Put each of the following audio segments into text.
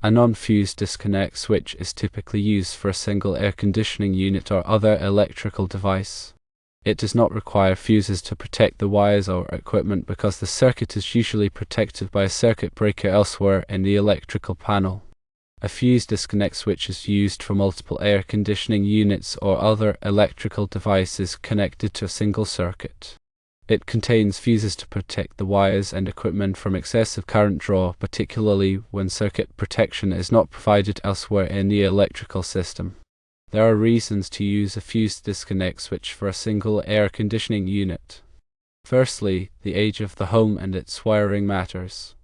A non-fused disconnect switch is typically used for a single air conditioning unit or other electrical device. It does not require fuses to protect the wires or equipment because the circuit is usually protected by a circuit breaker elsewhere in the electrical panel. A fused disconnect switch is used for multiple air conditioning units or other electrical devices connected to a single circuit. It contains fuses to protect the wires and equipment from excessive current draw, particularly when circuit protection is not provided elsewhere in the electrical system. There are reasons to use a fused disconnect switch for a single air conditioning unit. Firstly, the age of the home and its wiring matters.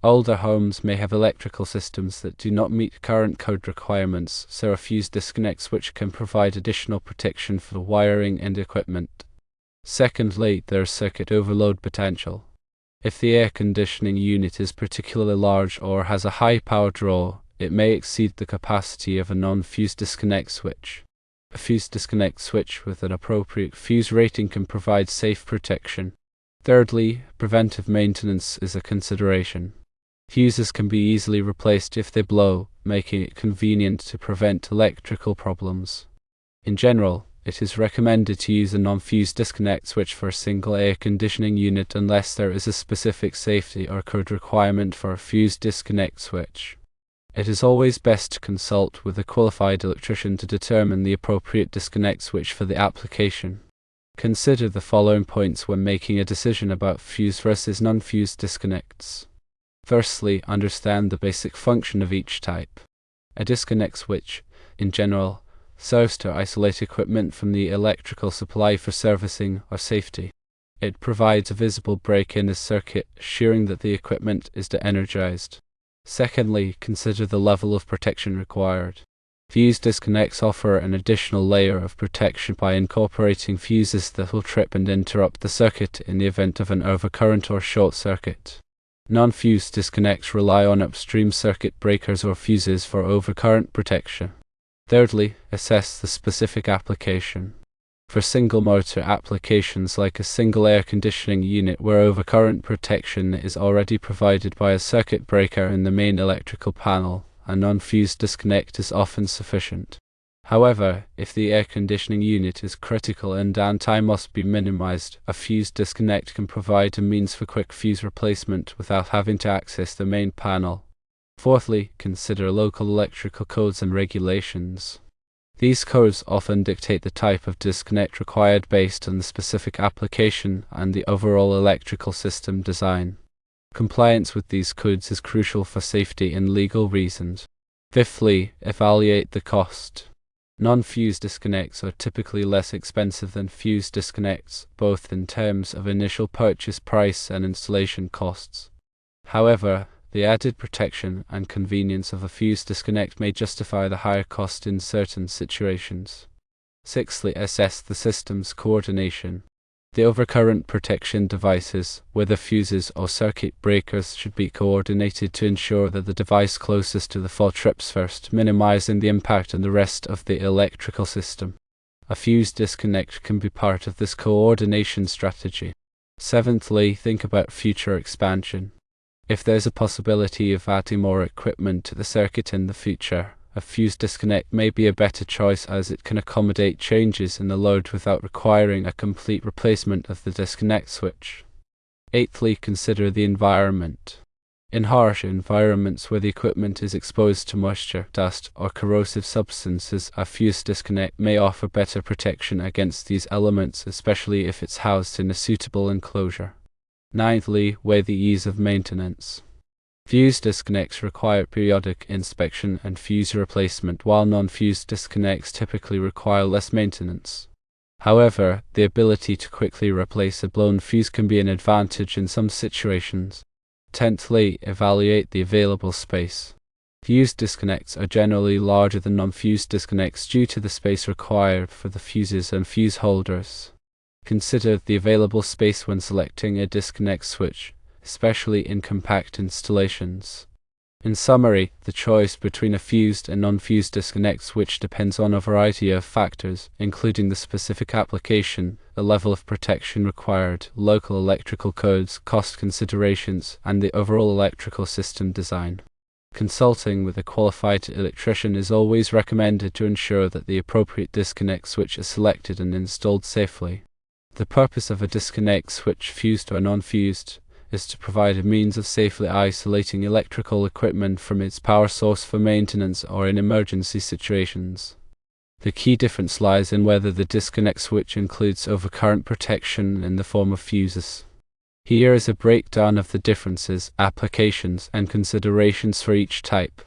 Older homes may have electrical systems that do not meet current code requirements, so a fused disconnect switch can provide additional protection for wiring and equipment. Secondly, there is circuit overload potential. If the air conditioning unit is particularly large or has a high power draw, it may exceed the capacity of a non-fused disconnect switch. A fused disconnect switch with an appropriate fuse rating can provide safe protection. Thirdly, preventive maintenance is a consideration. Fuses can be easily replaced if they blow, making it convenient to prevent electrical problems. In general, it is recommended to use a non-fused disconnect switch for a single air conditioning unit unless there is a specific safety or code requirement for a fused disconnect switch. It is always best to consult with a qualified electrician to determine the appropriate disconnect switch for the application. Consider the following points when making a decision about fused versus non-fused disconnects. Firstly, understand the basic function of each type. A disconnect switch, in general, serves to isolate equipment from the electrical supply for servicing or safety. It provides a visible break in the circuit, assuring that the equipment is de-energized. Secondly, consider the level of protection required. Fused disconnects offer an additional layer of protection by incorporating fuses that will trip and interrupt the circuit in the event of an overcurrent or short circuit. Non-fused disconnects rely on upstream circuit breakers or fuses for overcurrent protection. Thirdly, assess the specific application. For single motor applications like a single air conditioning unit where overcurrent protection is already provided by a circuit breaker in the main electrical panel, a non-fused disconnect is often sufficient. However, if the air conditioning unit is critical and downtime must be minimized, a fused disconnect can provide a means for quick fuse replacement without having to access the main panel. Fourthly, consider local electrical codes and regulations. These codes often dictate the type of disconnect required based on the specific application and the overall electrical system design. Compliance with these codes is crucial for safety and legal reasons. Fifthly, evaluate the cost. Non-fused disconnects are typically less expensive than fused disconnects, both in terms of initial purchase price and installation costs. However, the added protection and convenience of a fused disconnect may justify the higher cost in certain situations. Sixthly, assess the system's coordination. The overcurrent protection devices, whether fuses or circuit breakers, should be coordinated to ensure that the device closest to the fault trips first, minimizing the impact on the rest of the electrical system. A fused disconnect can be part of this coordination strategy. Seventhly, think about future expansion. If there's a possibility of adding more equipment to the circuit in the future, a fused disconnect may be a better choice as it can accommodate changes in the load without requiring a complete replacement of the disconnect switch. Eighthly, consider the environment. In harsh environments where the equipment is exposed to moisture, dust, or corrosive substances, a fused disconnect may offer better protection against these elements, especially if it's housed in a suitable enclosure. Ninthly, weigh the ease of maintenance. Fused disconnects require periodic inspection and fuse replacement, while non-fused disconnects typically require less maintenance. However, the ability to quickly replace a blown fuse can be an advantage in some situations. Tenthly, evaluate the available space. Fused disconnects are generally larger than non-fused disconnects due to the space required for the fuses and fuse holders. Consider the available space when selecting a disconnect switch, especially in compact installations. In summary, the choice between a fused and non-fused disconnect switch depends on a variety of factors, including the specific application, the level of protection required, local electrical codes, cost considerations, and the overall electrical system design. Consulting with a qualified electrician is always recommended to ensure that the appropriate disconnect switch is selected and installed safely. The purpose of a disconnect switch, fused or non-fused, is to provide a means of safely isolating electrical equipment from its power source for maintenance or in emergency situations. The key difference lies in whether the disconnect switch includes overcurrent protection in the form of fuses. Here is a breakdown of the differences, applications, and considerations for each type.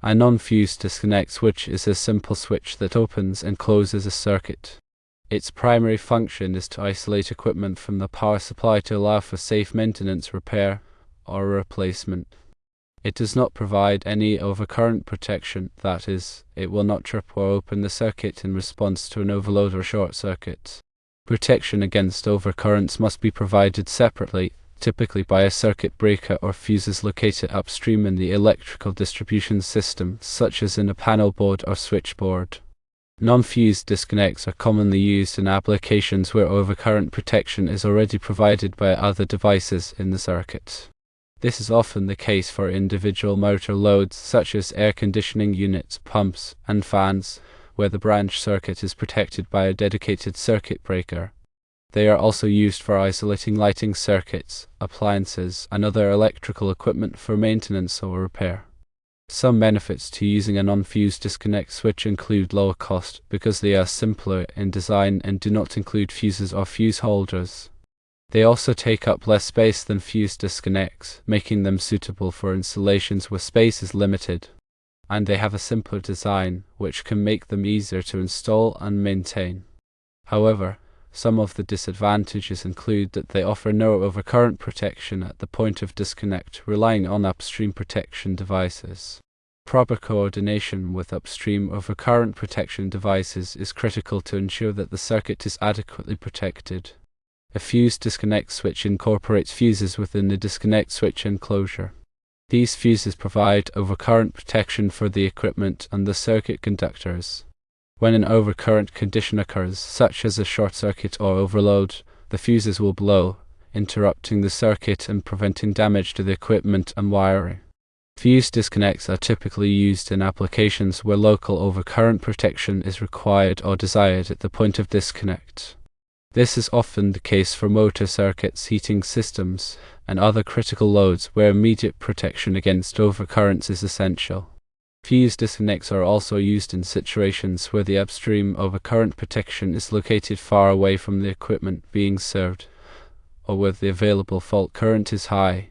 A non-fused disconnect switch is a simple switch that opens and closes a circuit. Its primary function is to isolate equipment from the power supply to allow for safe maintenance, repair, or replacement. It does not provide any overcurrent protection, that is, it will not trip or open the circuit in response to an overload or short circuit. Protection against overcurrents must be provided separately, typically by a circuit breaker or fuses located upstream in the electrical distribution system, such as in a panel board or switchboard. Non-fused disconnects are commonly used in applications where overcurrent protection is already provided by other devices in the circuit. This is often the case for individual motor loads such as air conditioning units, pumps, and fans, where the branch circuit is protected by a dedicated circuit breaker. They are also used for isolating lighting circuits, appliances, and other electrical equipment for maintenance or repair. Some benefits to using a non-fused disconnect switch include lower cost because they are simpler in design and do not include fuses or fuse holders. They also take up less space than fused disconnects, making them suitable for installations where space is limited. And they have a simpler design, which can make them easier to install and maintain. However, some of the disadvantages include that they offer no overcurrent protection at the point of disconnect, relying on upstream protection devices. Proper coordination with upstream overcurrent protection devices is critical to ensure that the circuit is adequately protected. A fused disconnect switch incorporates fuses within the disconnect switch enclosure. These fuses provide overcurrent protection for the equipment and the circuit conductors. When an overcurrent condition occurs, such as a short circuit or overload, the fuses will blow, interrupting the circuit and preventing damage to the equipment and wiring. Fused disconnects are typically used in applications where local overcurrent protection is required or desired at the point of disconnect. This is often the case for motor circuits, heating systems, and other critical loads where immediate protection against overcurrents is essential. Fused disconnects are also used in situations where the upstream overcurrent protection is located far away from the equipment being served, or where the available fault current is high.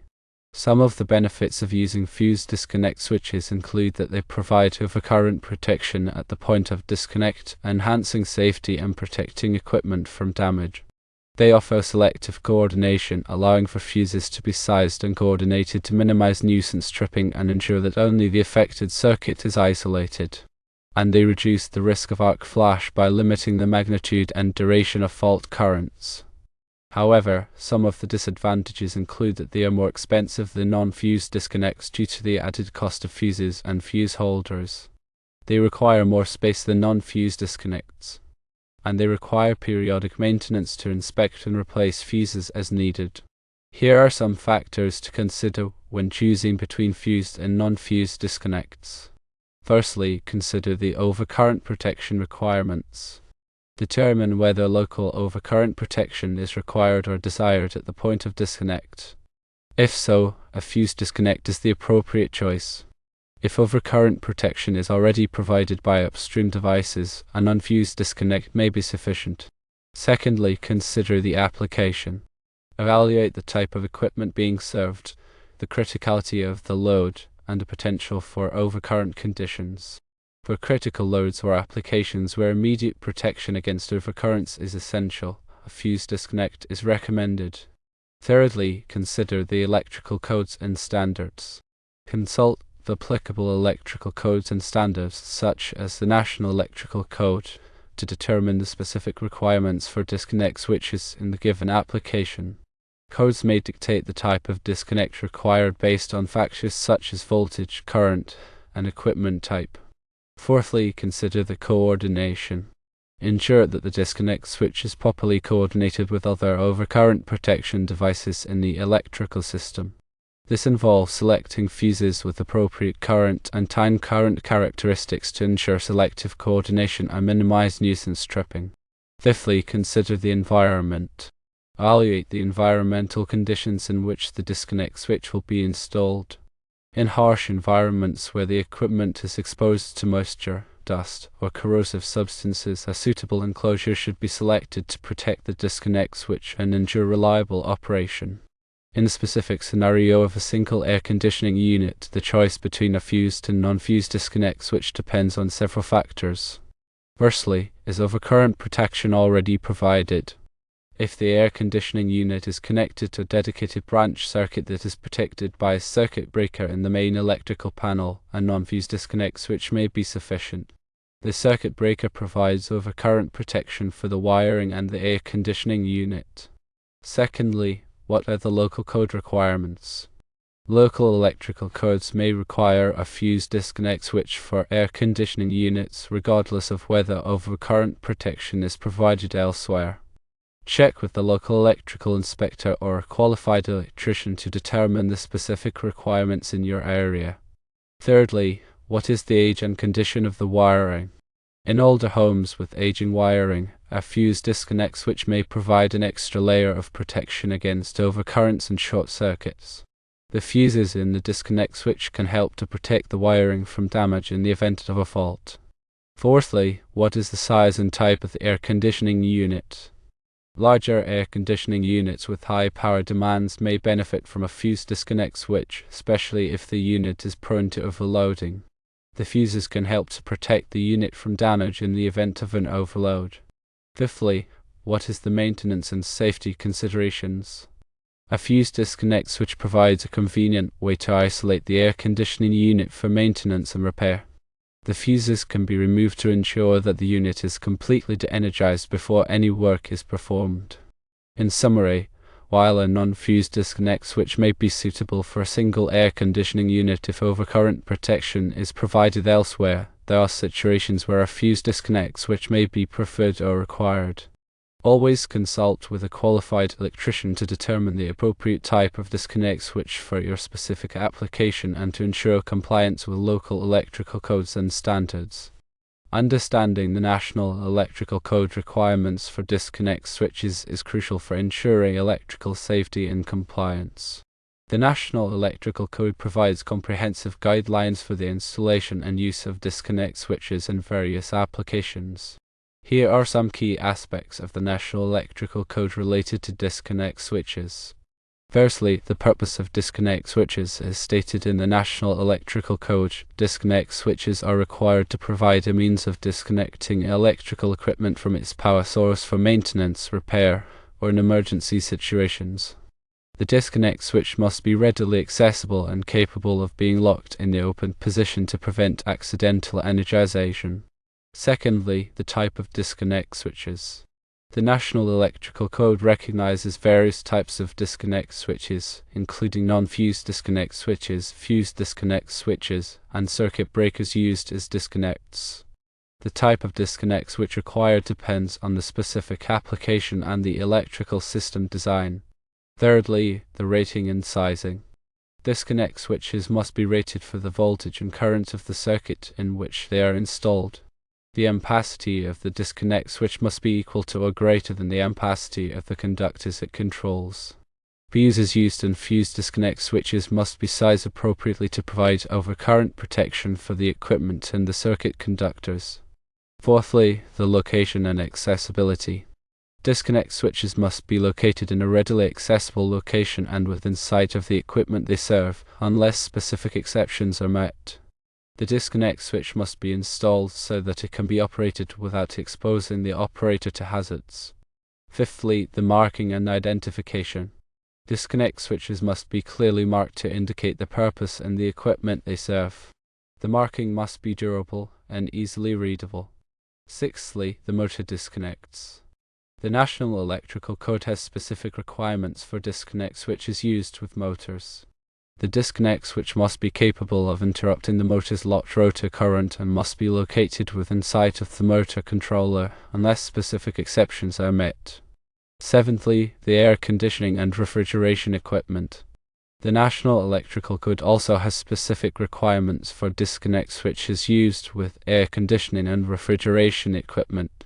Some of the benefits of using fused disconnect switches include that they provide overcurrent protection at the point of disconnect, enhancing safety and protecting equipment from damage. They offer selective coordination, allowing for fuses to be sized and coordinated to minimize nuisance tripping and ensure that only the affected circuit is isolated. And they reduce the risk of arc flash by limiting the magnitude and duration of fault currents. However, some of the disadvantages include that they are more expensive than non-fused disconnects due to the added cost of fuses and fuse holders. They require more space than non-fused disconnects. And they require periodic maintenance to inspect and replace fuses as needed. Here are some factors to consider when choosing between fused and non-fused disconnects. Firstly, consider the overcurrent protection requirements. Determine whether local overcurrent protection is required or desired at the point of disconnect. If so, a fused disconnect is the appropriate choice. If overcurrent protection is already provided by upstream devices, an unfused disconnect may be sufficient. Secondly, consider the application. Evaluate the type of equipment being served, the criticality of the load, and the potential for overcurrent conditions. For critical loads or applications where immediate protection against overcurrents is essential, a fused disconnect is recommended. Thirdly, consider the electrical codes and standards. Consult the applicable electrical codes and standards, such as the National Electrical Code, to determine the specific requirements for disconnect switches in the given application. Codes may dictate the type of disconnect required based on factors such as voltage, current, and equipment type. Fourthly, consider the coordination. Ensure that the disconnect switch is properly coordinated with other overcurrent protection devices in the electrical system. This involves selecting fuses with appropriate current and time current characteristics to ensure selective coordination and minimize nuisance tripping. Fifthly, consider the environment. Evaluate the environmental conditions in which the disconnect switch will be installed. In harsh environments where the equipment is exposed to moisture, dust, or corrosive substances, a suitable enclosure should be selected to protect the disconnect switch and ensure reliable operation. In the specific scenario of a single air conditioning unit, the choice between a fused and non-fused disconnect switch depends on several factors. Firstly, is overcurrent protection already provided? If the air conditioning unit is connected to a dedicated branch circuit that is protected by a circuit breaker in the main electrical panel, a non-fused disconnect switch may be sufficient. The circuit breaker provides overcurrent protection for the wiring and the air conditioning unit. Secondly, what are the local code requirements? Local electrical codes may require a fused disconnect switch for air conditioning units, regardless of whether overcurrent protection is provided elsewhere. Check with the local electrical inspector or a qualified electrician to determine the specific requirements in your area. Thirdly, what is the age and condition of the wiring? In older homes with aging wiring, a fused disconnect switch may provide an extra layer of protection against overcurrents and short circuits. The fuses in the disconnect switch can help to protect the wiring from damage in the event of a fault. Fourthly, what is the size and type of the air conditioning unit? Larger air conditioning units with high power demands may benefit from a fused disconnect switch, especially if the unit is prone to overloading. The fuses can help to protect the unit from damage in the event of an overload. Fifthly, what is the maintenance and safety considerations? A fused disconnect switch provides a convenient way to isolate the air conditioning unit for maintenance and repair. The fuses can be removed to ensure that the unit is completely de-energized before any work is performed. In summary, while a non-fused disconnect switch may be suitable for a single air conditioning unit if overcurrent protection is provided elsewhere, there are situations where a fused disconnect switch may be preferred or required. Always consult with a qualified electrician to determine the appropriate type of disconnect switch for your specific application and to ensure compliance with local electrical codes and standards. Understanding the National Electrical Code requirements for disconnect switches is crucial for ensuring electrical safety and compliance. The National Electrical Code provides comprehensive guidelines for the installation and use of disconnect switches in various applications. Here are some key aspects of the National Electrical Code related to disconnect switches. Firstly, the purpose of disconnect switches is stated in the National Electrical Code. Disconnect switches are required to provide a means of disconnecting electrical equipment from its power source for maintenance, repair, or in emergency situations. The disconnect switch must be readily accessible and capable of being locked in the open position to prevent accidental energization. Secondly, the type of disconnect switches. The National Electrical Code recognizes various types of disconnect switches, including non-fused disconnect switches, fused disconnect switches, and circuit breakers used as disconnects. The type of disconnect switch required depends on the specific application and the electrical system design. Thirdly, the rating and sizing. Disconnect switches must be rated for the voltage and current of the circuit in which they are installed. The ampacity of the disconnect switch must be equal to or greater than the ampacity of the conductors it controls. Fuses used in fused disconnect switches must be sized appropriately to provide overcurrent protection for the equipment and the circuit conductors. Fourthly, the location and accessibility. Disconnect switches must be located in a readily accessible location and within sight of the equipment they serve, unless specific exceptions are met. The disconnect switch must be installed so that it can be operated without exposing the operator to hazards. Fifthly, the marking and identification. Disconnect switches must be clearly marked to indicate the purpose and the equipment they serve. The marking must be durable and easily readable. Sixthly, the motor disconnects. The National Electrical Code has specific requirements for disconnect switches used with motors. The disconnect switch must be capable of interrupting the motor's locked rotor current and must be located within sight of the motor controller, unless specific exceptions are met. Seventhly, the air conditioning and refrigeration equipment. The National Electrical Code also has specific requirements for disconnect switches used with air conditioning and refrigeration equipment.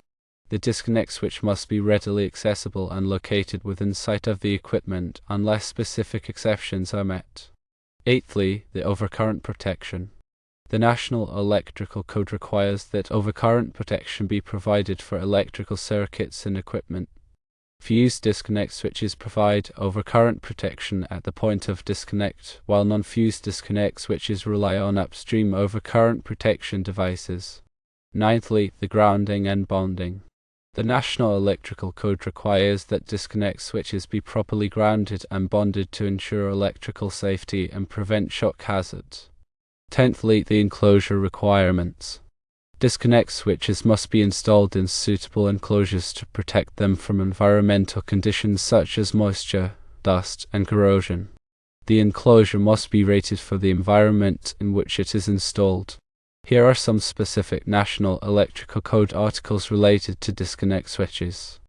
The disconnect switch must be readily accessible and located within sight of the equipment unless specific exceptions are met. Eighthly, the overcurrent protection. The National Electrical Code requires that overcurrent protection be provided for electrical circuits and equipment. Fused disconnect switches provide overcurrent protection at the point of disconnect, while non-fused disconnect switches rely on upstream overcurrent protection devices. Ninthly, the grounding and bonding. The National Electrical Code requires that disconnect switches be properly grounded and bonded to ensure electrical safety and prevent shock hazards. Tenthly, the enclosure requirements. Disconnect switches must be installed in suitable enclosures to protect them from environmental conditions such as moisture, dust, and corrosion. The enclosure must be rated for the environment in which it is installed. Here are some specific National Electrical Code articles related to disconnect switches.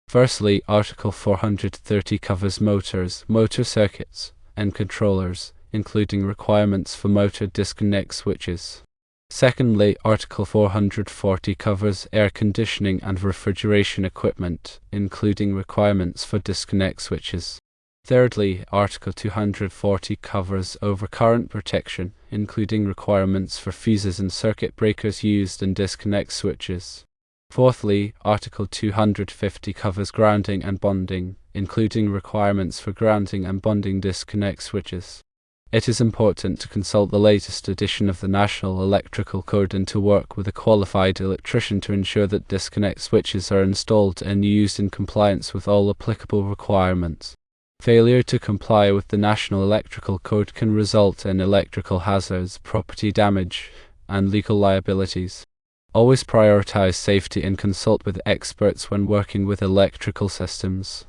Firstly, Article 430 covers motors, motor circuits, and controllers, including requirements for motor disconnect switches. Secondly, Article 440 covers air conditioning and refrigeration equipment, including requirements for disconnect switches. Thirdly, Article 240 covers overcurrent protection, including requirements for fuses and circuit breakers used in disconnect switches. Fourthly, Article 250 covers grounding and bonding, including requirements for grounding and bonding disconnect switches. It is important to consult the latest edition of the National Electrical Code and to work with a qualified electrician to ensure that disconnect switches are installed and used in compliance with all applicable requirements. Failure to comply with the National Electrical Code can result in electrical hazards, property damage, and legal liabilities. Always prioritize safety and consult with experts when working with electrical systems.